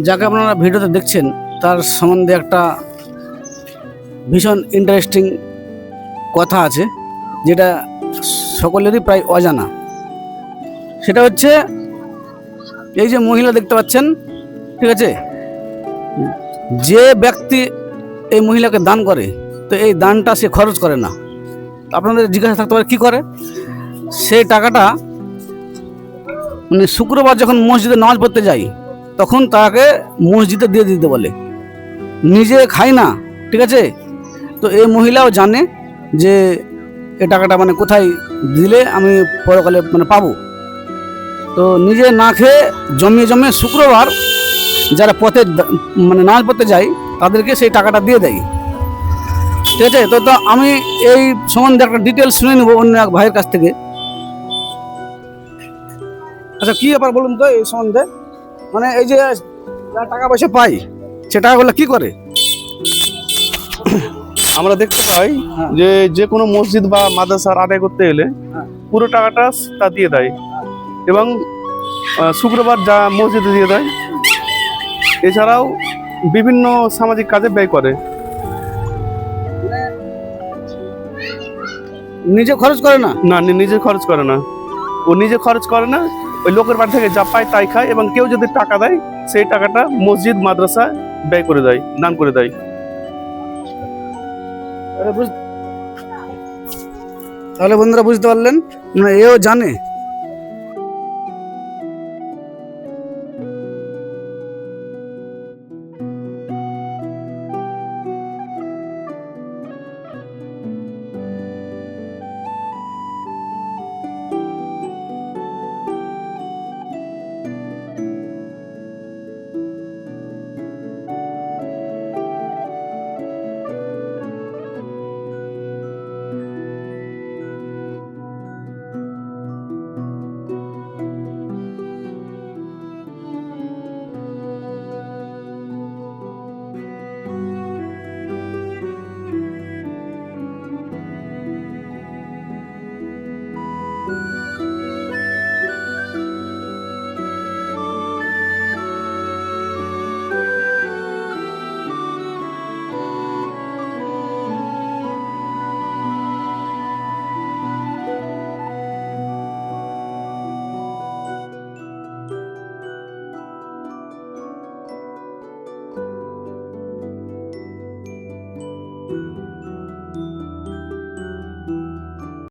যাকে আপনারা ভিডিওতে দেখছেন তার সম্বন্ধে একটা ভীষণ ইন্টারেস্টিং কথা আছে, যেটা সকলেরই প্রায় অজানা। সেটা হচ্ছে এই যে মহিলা দেখতে পাচ্ছেন, ঠিক আছে, যে ব্যক্তি এই মহিলাকে দান করে, তো এই দানটা সে খরচ করে না। আপনাদের জিজ্ঞাসা থাকতে পারে কী করে। সেই টাকাটা মানে শুক্রবার যখন মসজিদে নামাজ পড়তে যাই তখন তাকে মসজিদে দিয়ে দিতে বলে, নিজে খায় না, ঠিক আছে। তো এই মহিলাও জানে যে এই টাকাটা মানে কোথায় দিলে আমি পরকালে মানে পাবো। তো নিজে না খেয়ে জমিয়ে জমিয়ে শুক্রবার যারা পথে মানে নামাজ পড়তে যায় তাদেরকে সেই টাকাটা দিয়ে দেয়, ঠিক আছে। তো আমি এই সম্বন্ধে একটা ডিটেলস শুনে নেবো অন্য এক ভাইয়ের কাছ থেকে। আচ্ছা, কি ব্যাপার বলুন তো এই সম্বন্ধে, মানে এই যে যারা টাকা পয়সা পায় সে টাকাগুলো কি করে? আমরা দেখতে পাই যে যে কোনো মসজিদ বা মাদ্রাসার আদায় করতে গেলে পুরো টাকাটা তা দিয়ে দেয়, এবং শুক্রবার যা মসজিদে দিয়ে দেয়। এছাড়াও বিভিন্ন সামাজিক কাজে ব্যয় করে। নিজে খরচ করে না? না, নিজে খরচ করে না। ও নিজে খরচ করে না, ওই লোকের বাড়ি থেকে যা পায় তাই খায়, এবং কেউ যদি টাকা দেয় সেই টাকাটা মসজিদ মাদ্রাসা ব্যয় করে দেয়, দান করে দেয়। তাহলে বন্ধুরা বুঝতে পারলেন, মানে এও জানে